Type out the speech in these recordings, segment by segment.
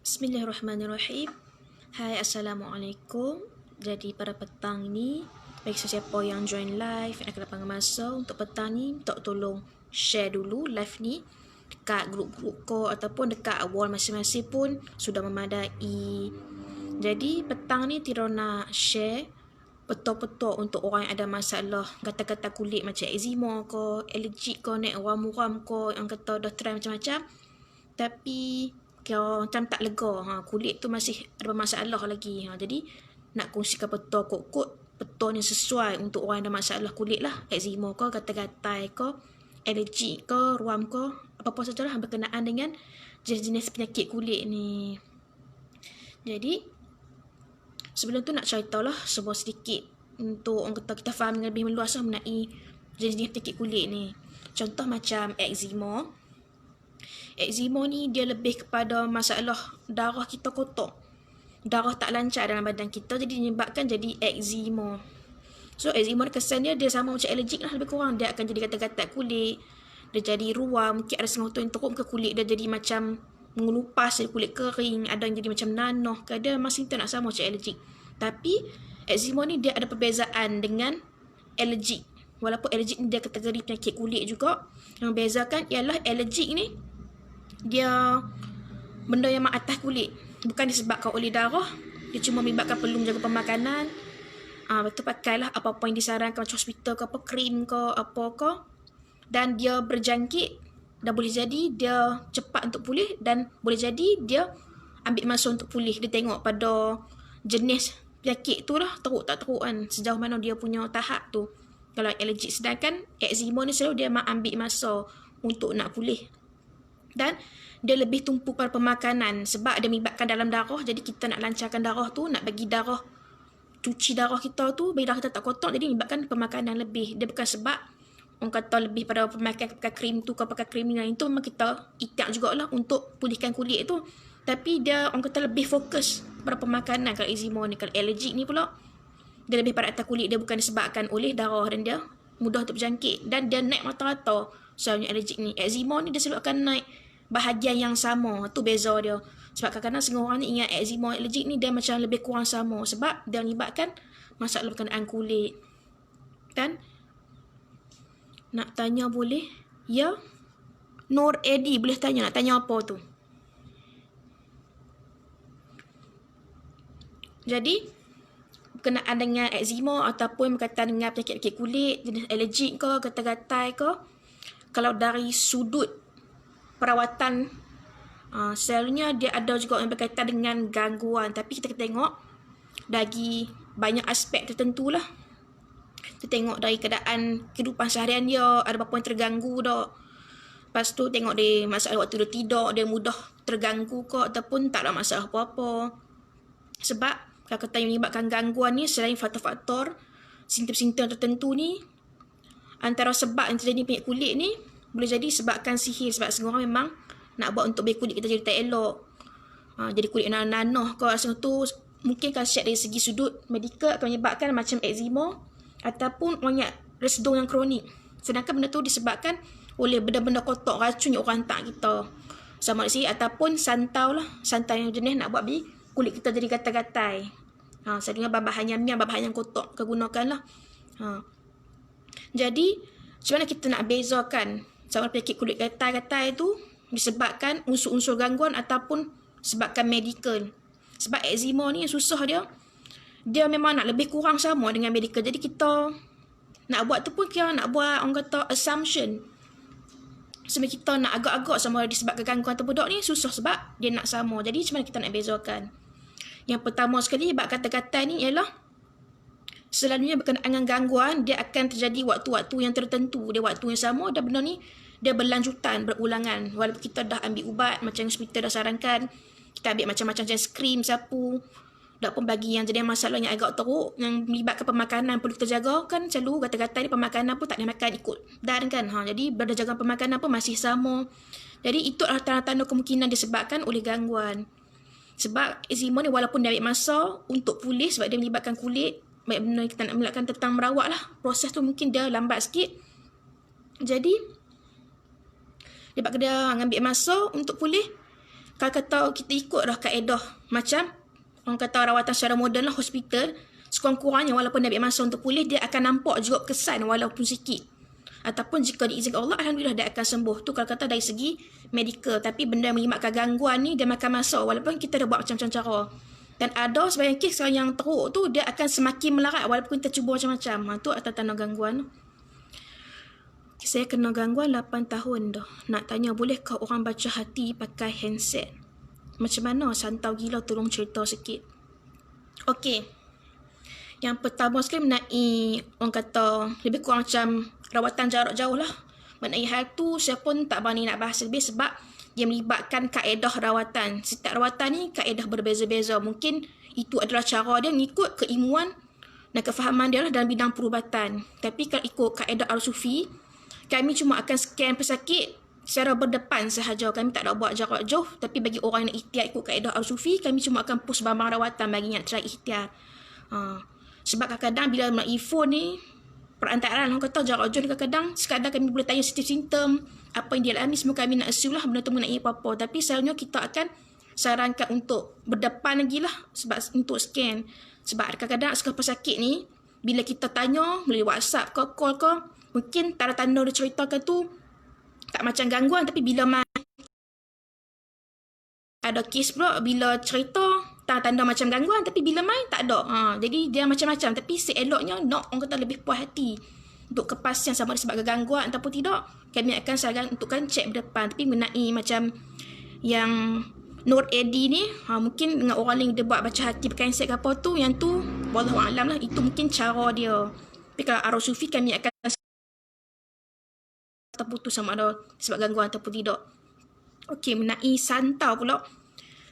Bismillahirrahmanirrahim. Hai, Assalamualaikum. Jadi pada petang ni, bagi sesiapa yang join live, nak dapat masa untuk petang ni, minta tolong share dulu live ni dekat grup-grup ko ataupun dekat wall masing-masing pun sudah memadai. Jadi petang ni Tira nak share petua-petua untuk orang yang ada masalah kata-kata kulit macam eczema ko, allergic ko, naik muram ko, yang kata dah try macam-macam tapi kira macam tak lega, kulit tu masih ada masalah lagi. Jadi nak kongsikan petua kod-kod petua yang sesuai untuk orang yang ada masalah kulit lah, eczema ko, gatal-gatal ko, allergic ko, ruam ko, apa-apa sajalah berkenaan dengan jenis-jenis penyakit kulit ni. Jadi sebelum tu nak ceritalah sebuah sedikit untuk orang kata kita faham dengan lebih meluas mengenai jenis-jenis penyakit kulit ni. Contoh macam eczema. Eczema ni dia lebih kepada masalah darah kita kotor. Darah tak lancar dalam badan kita, jadi menyebabkan jadi eczema. So eczema ni kesan dia sama macam allergic lah lebih kurang. Dia akan jadi gatal-gatal kulit, dia jadi ruam, mungkin ada setengah tu yang teruk ke kulit dia jadi macam mengelupas, kulit kering, ada yang jadi macam nanoh ke, dia masih tak nak sama macam allergic. Tapi eczema ni dia ada perbezaan dengan allergic. Walaupun allergic ni dia kategori penyakit kulit juga, yang bezakan ialah allergic ni dia benda yang atas kulit, bukan disebabkan oleh darah, dia cuma menyebabkan perlu menjaga pemakanan. Betul, pakailah apa-apa yang disarankan macam hospital ke apa, krim ke apa ke, dan dia berjangkit, dan boleh jadi dia cepat untuk pulih, dan boleh jadi dia ambil masa untuk pulih. Dia tengok pada jenis penyakit tu lah, teruk tak teruk kan, sejauh mana dia punya tahap tu. Kalau allergic, sedangkan eczema ni selalu dia ambil masa untuk nak pulih. Dan dia lebih tumpu pada pemakanan sebab dia melibatkan dalam darah. Jadi kita nak lancarkan darah tu, nak bagi darah, cuci darah kita tu, bagi darah kita tak kotor, jadi melibatkan pemakanan lebih. Dia bukan sebab orang kata lebih pada pemakaian pakai krim tu ke pakai krim ni, itu memang kita ikat jugalah untuk pulihkan kulit tu. Tapi dia orang kata lebih fokus pada pemakanan kalau eczema ni. Kalau allergic ni pula, dia lebih pada atas kulit, dia bukan disebabkan oleh darah dan dia mudah untuk berjangkit dan dia naik rata-rata. Soalnya allergic ni, eczema ni dia selalu akan naik bahagian yang sama. Tu beza dia. Sebab kadang-kadang setengah orang ni ingat eczema, allergic ni dia macam lebih kurang sama sebab dia menyebabkan masalah berkenaan kulit. Dan nak tanya boleh? Ya, Nur Edi boleh tanya, nak tanya apa tu? Jadi berkenaan dengan eczema ataupun berkaitan dengan penyakit-penyakit kulit, jenis allergic ke, gatal-gatal ke, kalau dari sudut perawatan, selalunya dia ada juga yang berkaitan dengan gangguan. Tapi kita tengok dari banyak aspek tertentu lah. Kita tengok dari keadaan kehidupan seharian dia, ada apa yang terganggu tak. Lepas tu tengok dia masalah waktu dia tidur, dia mudah terganggu ke ataupun tak ada masalah apa-apa. Sebab kalau kata yang menyebabkan gangguan ni, selain faktor-faktor simptom-simptom tertentu ni, antara sebab yang terjadi penyakit kulit ni boleh jadi sebabkan sihir. Sebab semua orang memang nak buat untuk kulit kita jadi tak elok, jadi kulit nanoh ke, asal tu mungkin kalau check dari segi sudut medikal akan menyebabkan macam eczema ataupun orang yang resedung yang kronik. Sedangkan benda tu disebabkan oleh benda-benda kotor, racun yang orang hantar kita sama ada sihir ataupun santau lah, santau yang jenis nak buat kulit kita jadi gatal-gatal. Selalunya bahan-bahan yang kotor kegunakan lah. Jadi macam mana kita nak bezakan sama penyakit kulit gatal-gatal itu disebabkan unsur-unsur gangguan ataupun sebabkan medikal. Sebab eczema ni yang susah dia memang nak lebih kurang sama dengan medikal. Jadi kita nak buat tu pun kira nak buat orang kata assumption. Sebab kita nak agak-agak sama disebabkan gangguan ataupun tak ni susah sebab dia nak sama. Jadi macam mana kita nak bezakan? Yang pertama sekali bab gatal-gatal ni ialah selalunya berkenaan dengan gangguan, dia akan terjadi waktu-waktu yang tertentu. Dia waktu yang sama dan benda ni dia berlanjutan, berulangan. Walaupun kita dah ambil ubat macam hospital dah sarankan, kita ambil macam-macam jenis krim, sapu, tak pun bagi yang jadi masalah yang agak teruk, yang melibatkan pemakanan perlu kita jaga kan. Selalu gatal-gatal ni pemakanan pun tak boleh makan ikut dan kan. Jadi berjaga pemakanan pun masih sama. Jadi itu adalah tanda-tanda kemungkinan disebabkan oleh gangguan. Sebab eczema ni walaupun dia ambil masa untuk pulih sebab dia melibatkan kulit, banyak benda kita nak melakukan tentang merawat lah, proses tu mungkin dia lambat sikit. Jadi dia ambil masa untuk pulih. Kalau kata kita ikut dah kaedah macam orang kata rawatan secara moden lah, hospital, sekurang-kurangnya walaupun dia ambil masa untuk pulih, dia akan nampak juga kesan walaupun sikit. Ataupun jika diizinkan Allah, Alhamdulillah dia akan sembuh. Tu kalau kata dari segi medical. Tapi benda yang mengibatkan gangguan ni, dia makan masa walaupun kita dah buat macam-macam cara. Dan ada sebagian kes yang teruk tu, dia akan semakin melarat walaupun kita cuba macam-macam. Tu atas tanda gangguan. Saya kena gangguan 8 tahun dah. Nak tanya, bolehkah orang baca hati pakai handset? Macam mana? Santau gila, tolong cerita sikit. Okey. Yang pertama sekali mengenai orang kata lebih kurang macam rawatan jarak jauh lah. Mengenai hal tu saya pun tak berani nak bahas lebih sebab dia melibatkan kaedah rawatan. Setiap rawatan ni kaedah berbeza-beza. Mungkin itu adalah cara dia mengikut keilmuan dan kefahaman dia lah dalam bidang perubatan. Tapi kalau ikut kaedah Al-Sufi, kami cuma akan scan pesakit secara berdepan sahaja. Kami tak nak buat jarak jauh. Tapi bagi orang yang ikhtiar ikut kaedah Al-Sufi, kami cuma akan post barang rawatan bagi yang try ikhtiar. Sebab kadang-kadang bila melalui phone ni, perantaraan orang kata jarak jauh, kadang-kadang sekadar kami boleh tanya simptom apa yang dia alami, semua kami nak assume lah benda tu mengenai apa-apa. Tapi selalunya kita akan sarankan untuk berdepan lagi lah sebab untuk scan. Sebab kadang-kadang sekarang pesakit ni, bila kita tanya melalui WhatsApp ke, call ke, mungkin tanda-tanda dia ceritakan tu tak macam gangguan, tapi bila ada kes pula bila cerita tanda-tanda macam gangguan, tapi bila main tak ada. Jadi dia macam-macam. Tapi seeloknya nak orang kata lebih puas hati untuk kepastian sama ada sebab gangguan ataupun tidak, kami akan sarankan untuk kan cek berdepan. Tapi mengenai macam yang Nur Edi ni, mungkin dengan orang lain dia buat baca hati pakai handset ke apa tu, yang tu wallahualam lah, itu mungkin cara dia. Tapi kalau arwah sufi, kami akan terputus sama ada sebab gangguan ataupun tidak. Okey, mengenai santau pula.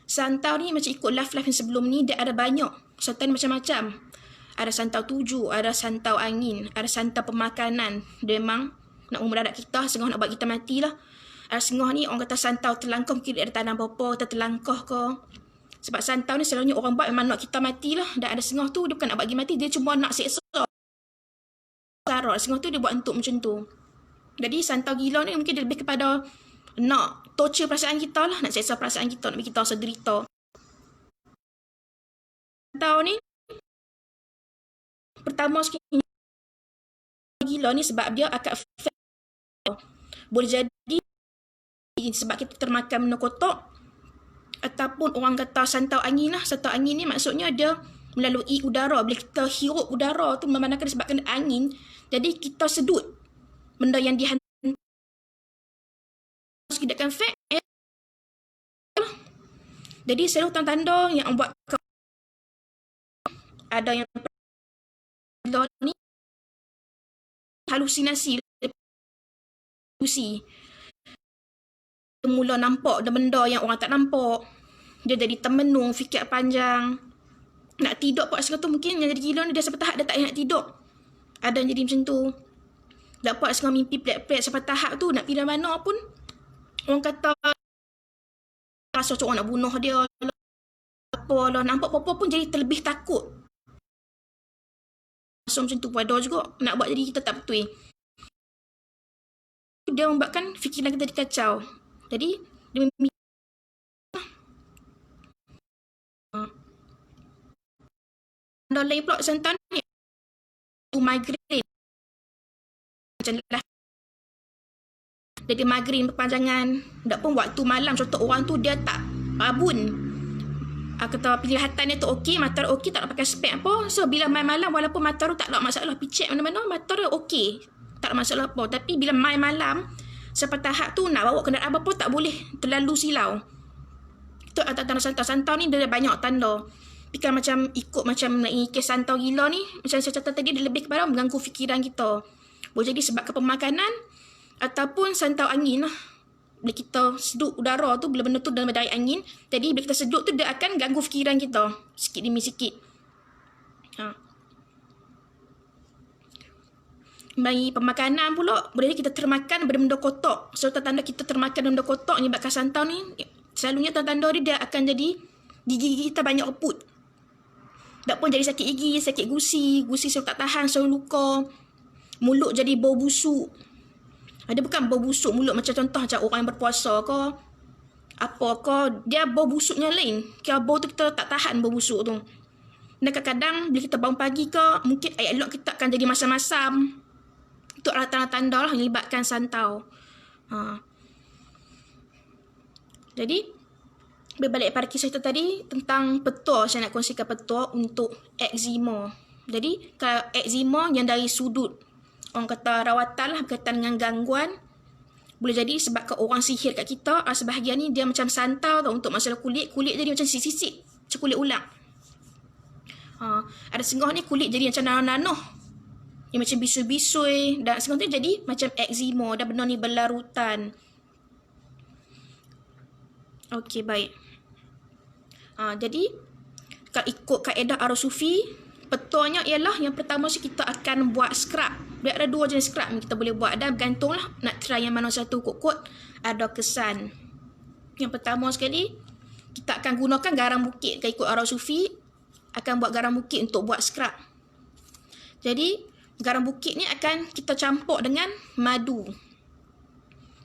Santau ni macam ikut live-live yang sebelum ni, dia ada banyak. Santau ni macam-macam. Ada santau tuju, ada santau angin, ada santau pemakanan. Dia memang nak memudarat kita, sengah nak buat kita matilah. Ada sengah ni orang kata santau terlangkah, mungkin dia ada tanam apa-apa, kita terlangkah ke. Sebab santau ni selalunya orang buat memang nak kita matilah. Dan ada sengah tu dia bukan nak bagi mati, dia cuma nak seksa. Sengah tu dia buat untuk macam tu. Jadi santau gila ni mungkin dia lebih kepada nak torture perasaan kita lah, nak seksa perasaan kita, nak bagi kita rasa derita. Santau ni pertama sekali gila ni sebab dia akan boleh jadi sebab kita termakan benda kotak, ataupun orang kata santau angin lah. Santau angin ni maksudnya dia melalui udara. Bila kita hirup udara tu memandangkan disebabkan angin, jadi kita sedut benda yang dihantar sedangkan fake. Jadi selalu tanda-tanda yang buat ada yang ni halusinasi, mula nampak benda yang orang tak nampak, dia jadi termenung, fikir panjang, nak tidur pun sekarang tu mungkin yang jadi gila ni dia sampai tahap dia tak nak tidur. Ada yang jadi macam tu. Dapat sekarang mimpi pelik-pelik sampai tahap tu nak pilih mana pun orang kata rasa orang nak bunuh dia apalah, nampak apa-apa pun jadi terlebih takut. So macam tu pada juga nak buat jadi kita tak betul. Dia membuatkan fikiran kita dikacau. Jadi dia ada lain pula santan ni tu migraine. Macam lah. Jadi migraine berpanjangan. Tak pun waktu malam contoh orang tu dia tak rabun. Kata penglihatan dia tu okey, mata dia okey, tak nak pakai spek apa. So bila main malam walaupun mata dia tak ada masalah, pergi check mana-mana mata dia okey, tak ada masalah apa. Tapi bila main malam sampai tahap tu nak bawa kenderaan apa tak boleh, terlalu silau. Itu tanda santau ni dia ada banyak tanda. Tapi kan macam ikut macam kes santau gila ni, macam saya catat tadi, dia lebih kepada mengganggu fikiran kita. Boleh jadi sebab pemakanan ataupun santau angin lah. Bila kita sedut udara tu, bila benda tu dalam dari angin, jadi bila kita sedut tu dia akan ganggu fikiran kita sikit demi sikit. Bagi pemakanan pula, boleh kita termakan benda-benda kotak. So tanda kita termakan benda kotak menyebabkan santau ni, selalunya tanda dia akan jadi gigi kita banyak reput. Tak pun jadi sakit gigi, sakit gusi selalu tak tahan, selalu luka. Mulut jadi bau busuk. Ada bukan bau busuk mulut macam contoh macam orang yang berpuasa ke, apa ke, dia bau busuknya lain. Kira bau tu kita tak tahan bau busuk tu. Dan kadang-kadang bila kita bangun pagi ke, mungkin air elok kita akan jadi masam-masam. Itu adalah tanda-tanda lah yang melibatkan santau. Jadi, berbalik pada kisah itu tadi tentang petua, saya nak kongsikan petua untuk eczema. Jadi, kalau eczema yang dari sudut orang kata rawatan lah, berkaitan dengan gangguan, boleh jadi sebabkan orang sihir kat kita, sebahagian ni dia macam santau tau, untuk masalah kulit jadi macam sisik-sisik, macam kulit ulang. Ada setengah ni kulit jadi macam nanah-nanah, dia macam bisui-bisui, dan setengah tu jadi macam eczema, dan benda ni berlarutan. Okey, baik. Jadi, kalau ikut kaedah arus sufi, petuanya ialah yang pertama kita akan buat scrub. Dia ada 2 jenis scrub yang kita boleh buat, dan bergantunglah nak try yang mana satu kot-kot ada kesan. Yang pertama sekali, kita akan gunakan garam bukit. Kalau ikut arus sufi, akan buat garam bukit untuk buat scrub. Jadi, garam bukit ni akan kita campur dengan madu.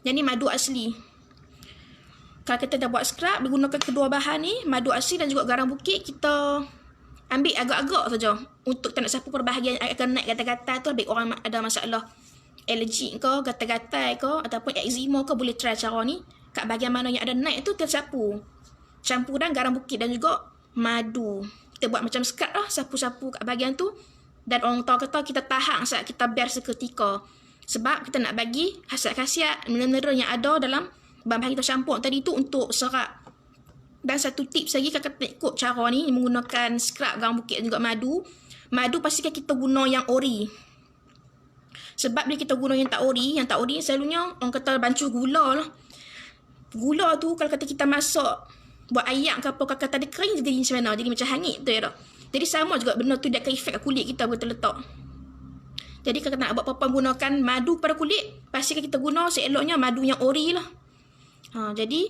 Yang ni madu asli. Kalau kita dah buat scrub, menggunakan kedua bahan ni, madu asli dan juga garam bukit, kita ambil agak-agak saja. Untuk tak nak siapa perbahagian akan naik gatal-gatal tu, ambil orang ada masalah alergik ke, gatal-gatal ke, ataupun eczema ke, boleh try cara ni. Kat bahagian mana yang ada naik tu, kita sapu. Campuran garam bukit dan juga madu. Kita buat macam scrub lah, sapu-sapu kat bahagian tu. Dan orang tahu kata kita tahan saat kita biar seketika. Sebab kita nak bagi khasiat-khasiat, mineral yang ada dalam bahan kita campur tadi tu untuk serap. Dan satu tips lagi, kalau kita ikut cara ni, menggunakan scrub garam bukit dan juga madu. Madu pastikan kita guna yang ori. Sebab bila kita guna yang tak ori selalunya orang kata bancuh gula lah. Gula tu kalau kata kita masak, buat ayak ke apa, kalau kata dia kering, jadi macam mana? Jadi macam hangit tu ya tak? Jadi sama juga benda tu dia akan efek kulit kita bila kita letak. Jadi kalau nak buat apa-apa gunakan madu pada kulit, pastikan kita guna seeloknya madu yang ori lah. Jadi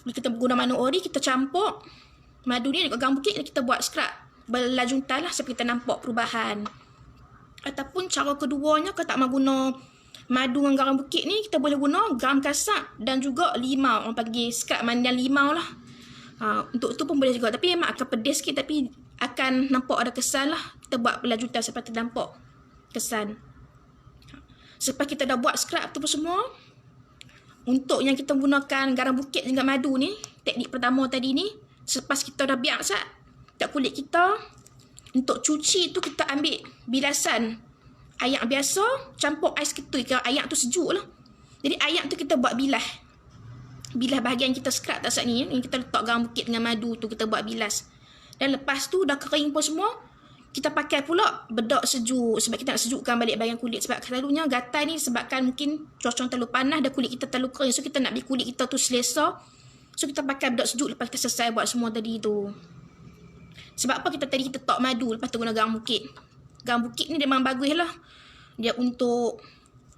bila kita guna madu ori, kita campur madu ni dengan garam bukit, kita buat scrub berlajuntan lah sampai kita nampak perubahan. Ataupun cara keduanya, kalau tak mahu guna madu dengan garam bukit ni, kita boleh guna garam kasar dan juga limau. Orang panggil scrub mandian limau lah. Untuk tu pun boleh juga, tapi memang akan pedas sikit, tapi akan nampak ada kesan lah. Kita buat berlajuntan sampai kita nampak kesan. Selepas kita dah buat scrub tu pun semua, untuk yang kita gunakan garam bukit dengan madu ni, teknik pertama tadi ni, selepas kita dah biak tak kulit kita, untuk cuci tu kita ambil bilasan ayak biasa, campur ais ketui, kalau ayak tu sejuk lah. Jadi ayak tu kita buat bilas bahagian kita scrub tak saat ni, yang kita letak garam bukit dengan madu tu, kita buat bilas. Dan lepas tu dah kering pun semua, kita pakai pula bedak sejuk, sebab kita nak sejukkan balik bahagian kulit. Sebab selalunya gatal ni sebabkan mungkin cuaca terlalu panas dan kulit kita terlalu kering, so kita nak bagi kulit kita tu selesa, so kita pakai bedak sejuk lepas kita selesai buat semua tadi tu. Sebab apa kita tadi kita letak madu, lepas tu guna garam bukit. Garam bukit ni dia memang bagus lah, dia untuk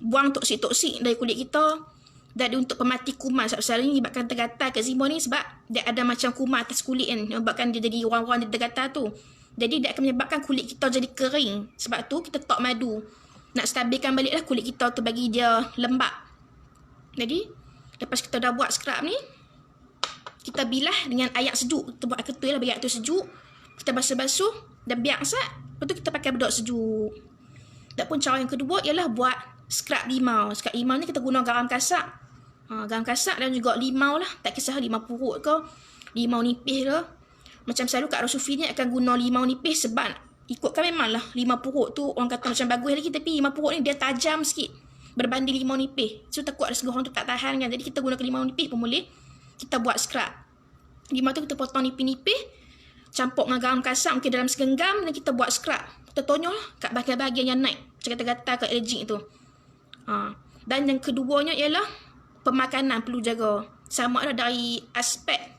buang toksik-toksik dari kulit kita, dan dia untuk pemati kuman. Sebab selalunya menyebabkan tergatal kat eczema ni, sebab dia ada macam kuman atas kulit kan, menyebabkan dia jadi orang-orang dia tergatal tu. Jadi dia akan menyebabkan kulit kita jadi kering. Sebab tu kita letak madu, nak stabilkan balik lah kulit kita tu, bagi dia lembap. Jadi lepas kita dah buat scrub ni, kita bilah dengan ayak sejuk. Kita buat ketui lah bagi ayak tu sejuk, kita basuh-basuh dan biak sat. Lepas tu kita pakai bedak sejuk. Dan pun cara yang kedua ialah buat scrub limau. Scrub limau ni kita guna garam kasar. Garam kasar dan juga limau lah. Tak kisah limau purut ke, limau nipis ke. Macam selalu kat arus sufi ni akan guna limau nipis, sebab ikutkan memanglah limau purut tu orang kata macam bagus lagi, tapi limau purut ni dia tajam sikit berbanding limau nipis. So takut ada setengah orang tu tak tahan kan. Jadi kita gunakan limau nipis pun boleh. Kita buat scrub. Limau tu kita potong nipis-nipis, campur dengan garam kasar mungkin dalam segenggam, dan kita buat scrub. Kita tonyol lah kat bahagian-bahagian yang naik, macam gatal-gatal kat alergik tu. Dan yang keduanya ialah pemakanan perlu jaga. Sama ada dari aspek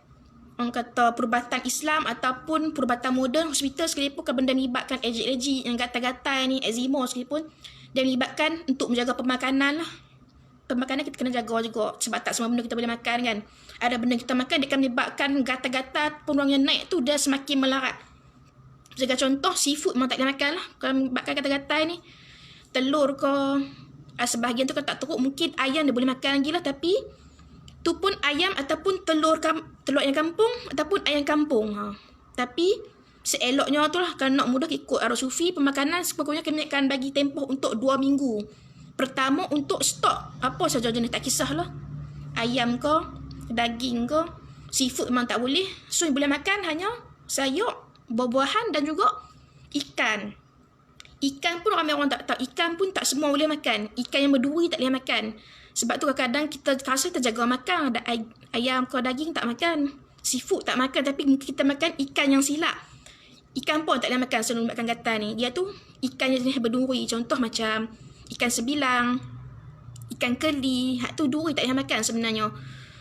orang kata perubatan Islam ataupun perubatan moden, hospital sekalipun, kalau benda melibatkan alergi yang gatal-gatal ni, eczema sekalipun, dia melibatkan untuk menjaga pemakanan lah. Pemakanan kita kena jaga juga, sebab tak semua benda kita boleh makan kan. Ada benda kita makan dia akan menyebabkan gatal-gatal, peluang yang naik tu dia semakin melarat. Sebagai contoh, seafood memang tak boleh makan lah kalau menyebabkan gatal-gatal ni. Telur ke, sebahagian tu kalau tak teruk, mungkin ayam dia boleh makan lagi lah, tapi Tu pun ayam ataupun telur ayam kampung ataupun ayam kampung. Tapi seeloknya tu lah, kalau nak mudah ikut arus sufi, pemakanan sepatutnya kami akan bagi tempoh untuk 2 minggu. Pertama untuk stok apa saja jenis, tak kisahlah. Ayam ke, daging ke, seafood memang tak boleh. So yang boleh makan hanya sayur, buah-buahan dan juga ikan. Ikan pun ramai orang tak tahu. Ikan pun tak semua boleh makan. Ikan yang berduri tak boleh makan. Sebab tu kadang-kadang kita rasa kita jaga makan. Ada ayam ke daging tak makan. Seafood tak makan. Tapi kita makan ikan yang silap. Ikan pun tak boleh makan sebelum makan gatal ni. Dia tu ikan yang jenis berduri. Contoh macam ikan sebilang, ikan keli. Hak tu duri tak boleh makan sebenarnya.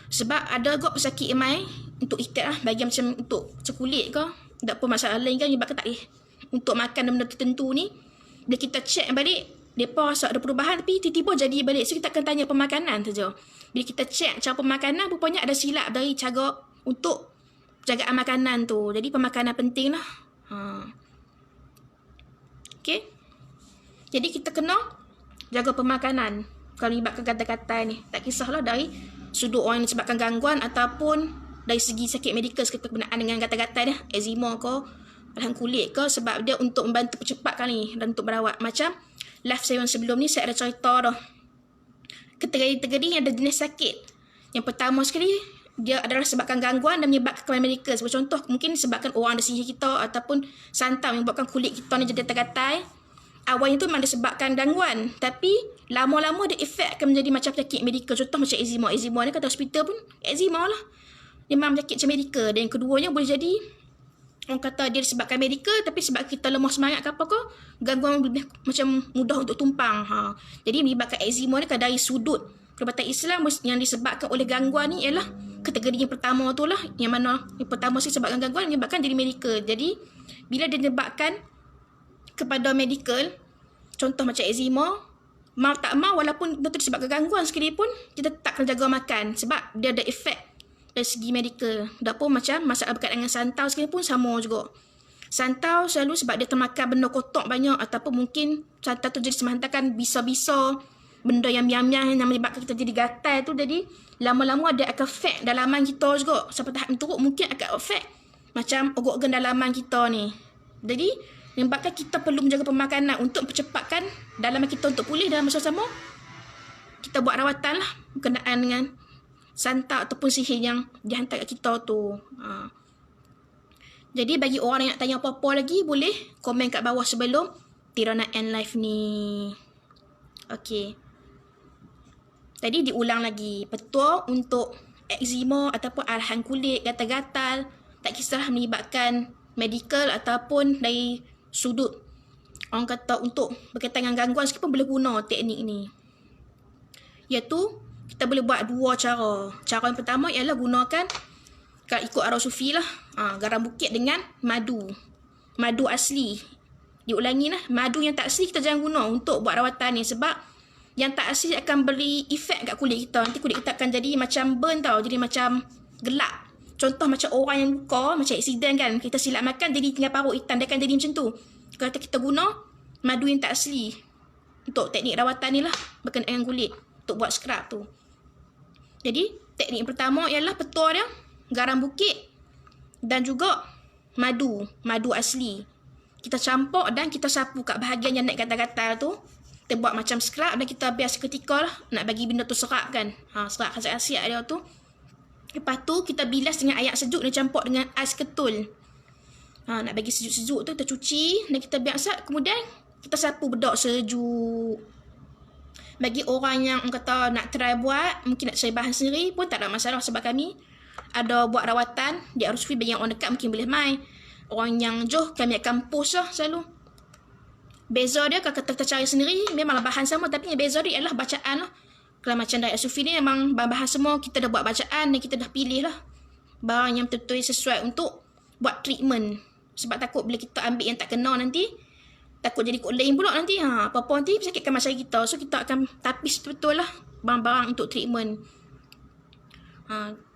Sebab ada juga pesakit emai untuk ikat lah. Bagi macam untuk kulit ke. Tak apa masalah lain kan. Sebab tak boleh untuk makan benda tertentu ni. Bila kita check balik, mereka rasa ada perubahan tapi tiba-tiba jadi balik. So kita akan tanya pemakanan saja. Bila kita check cara pemakanan, rupanya ada silap dari cara untuk jagaan makanan tu. Jadi pemakanan penting lah. Okay. Jadi kita kena jaga pemakanan. Kalau libatkan kata-kata ni. Tak kisahlah dari sudut orang yang disebabkan gangguan ataupun dari segi sakit medikal seperti kebenaan dengan kata-kata ni. Eczema ke, perahan kulit ke, sebab dia untuk membantu percepatkan ni dan untuk merawat. Macam live saya yang sebelum ni saya ada cerita dah. Kategori-kategori yang ada jenis sakit. Yang pertama sekali, dia adalah sebabkan gangguan dan menyebabkan kelainan medikal. Sebagai contoh, mungkin sebabkan orang ada sihir kita ataupun santam yang buatkan kulit kita ni jadi gatal-gatal. Awalnya tu memang disebabkan gangguan. Tapi lama-lama dia efek akan menjadi macam penyakit medikal. Contoh macam eczema. Eczema ni kata hospital pun eczema lah. Dia memang penyakit macam medikal. Dan yang keduanya boleh jadi orang kata dia disebabkan medikal, tapi sebab kita lemah semangat ke apa ke, gangguan macam mudah untuk tumpang. Jadi menyebabkan eczema ni dari sudut perubatan Islam yang disebabkan oleh gangguan ni ialah kategori yang pertama tu lah. Yang mana yang pertama sebabkan gangguan menyebabkan jadi medikal. Jadi bila dia menyebabkan kepada medikal, contoh macam eczema, mau tak mau walaupun betul disebabkan gangguan sekalipun, kita tak kena jaga makan sebab dia ada efek dari segi medikal. Tak pun macam masalah berkaitan dengan santau sekalipun sama juga. Santau selalu sebab dia termakan benda kotor banyak ataupun mungkin santau tu jadi semantakan bisa-bisa, benda yang miam-miam yang menyebabkan kita jadi gatal tu, jadi lama-lama dia akan efek dalaman kita juga. Sampai tahap teruk mungkin akan efek macam organ dalaman kita ni. Jadi menyebabkan kita perlu menjaga pemakanan untuk percepatkan dalaman kita untuk pulih dalam masa sama. Kita buat rawatan lah berkenaan dengan santak ataupun sihir yang dihantar kat kita tu. Jadi bagi orang yang nak tanya apa-apa lagi, boleh komen kat bawah sebelum Tira nak end live ni. Okay. Tadi diulang lagi. Petua untuk eczema ataupun arahan kulit, gatal-gatal, tak kisah melibatkan medikal ataupun dari sudut orang kata untuk berkaitan dengan gangguan sekalipun boleh guna teknik ni. Iaitu kita boleh buat dua cara. Cara yang pertama ialah gunakan, kalau ikut arah sufi lah, garam bukit dengan madu. Madu asli. Diulangi lah, madu yang tak asli kita jangan guna untuk buat rawatan ni. Sebab yang tak asli akan beri efek kat kulit kita. Nanti kulit kita akan jadi macam burn tau. Jadi macam gelap. Contoh macam orang yang luka, macam aksiden kan. Kita silap makan jadi tinggal parut hitam. Dia akan jadi macam tu. Kalau kita guna madu yang tak asli. Untuk teknik rawatan ni lah, berkenaan dengan kulit. Untuk buat scrub tu. Jadi teknik yang pertama ialah petua dia, garam bukit dan juga madu asli. Kita campur dan kita sapu kat bahagian yang naik gatal-gatal tu. Kita buat macam scrub dan kita biar seketika lah nak bagi benda tu serap kan. Serap khasiat dia tu. Lepas tu kita bilas dengan air sejuk dan campur dengan ais ketul. Nak bagi sejuk-sejuk tu kita cuci dan kita biasa. Kemudian kita sapu bedak sejuk. Bagi orang yang kata nak try buat, mungkin nak cari bahan sendiri pun tak ada masalah. Sebab kami ada buat rawatan di arus sufi. Bagi yang orang dekat mungkin boleh main. Orang yang jauh kami akan post lah selalu. Beza dia kalau kita cari sendiri memanglah bahan sama, tapi yang beza dia ialah bacaan lah. Kalau macam dari arus sufi ni memang bahan-bahan semua kita dah buat bacaan dan kita dah pilih lah barang yang betul-betul sesuai untuk buat treatment. Sebab takut bila kita ambil yang tak kena nanti, takut jadi kot lain pula nanti. Apa-apa nanti penyakit akan macam kita. So kita akan tapis betul lah barang-barang untuk treatment.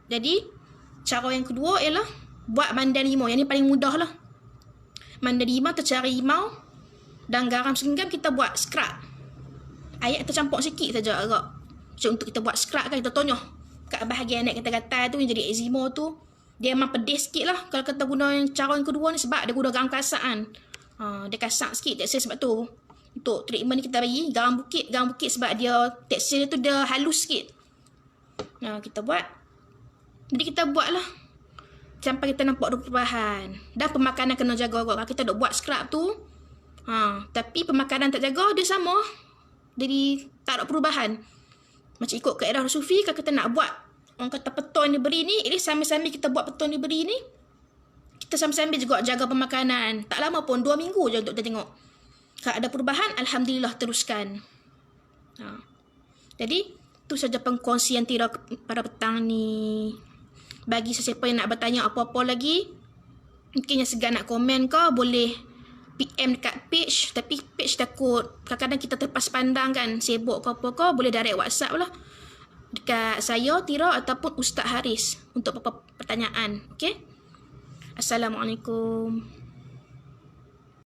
Jadi cara yang kedua ialah buat mandan limau. Yang ni paling mudah lah. Mandan limau, kita cari limau dan garam segenggam, kita buat scrub. Air kita campur sikit saja agak. Macam untuk kita buat scrub kan, kita tonyoh. kat bahagian naik gatal-gatal tu yang jadi eczema tu, dia memang pedih sikit lah kalau kita guna yang cara yang kedua ni, sebab dia guna garam kasar kan. Dia kasar sikit tekstil, sebab tu untuk treatment ni kita bagi garam bukit sebab dia tekstil tu dia halus sikit. Kita buat. Jadi kita buat lah sampai kita nampak ada perubahan. Dan pemakanan kena jaga juga. Kalau kita duk buat scrub tu, tapi pemakanan tak jaga, dia sama. Jadi tak ada perubahan. Macam ikut kaedah Sufi, kalau kita nak buat orang kata peton diberi ni, ini sambil-sambil kita buat peton diberi ni, kita sambil-sambil juga jaga pemakanan. Tak lama pun, 2 minggu je untuk kita tengok. Kalau ada perubahan, Alhamdulillah teruskan. Jadi, tu saja pengkongsian Tira pada petang ni. Bagi sesiapa yang nak bertanya apa-apa lagi, mungkin yang segan nak komen ke, boleh PM dekat page. Tapi page takut kadang-kadang kita terlepas pandang kan, sibuk ke apa ke, boleh direct WhatsApp lah dekat saya, Tira, ataupun Ustaz Haris untuk apa-apa pertanyaan. Okay? Assalamualaikum.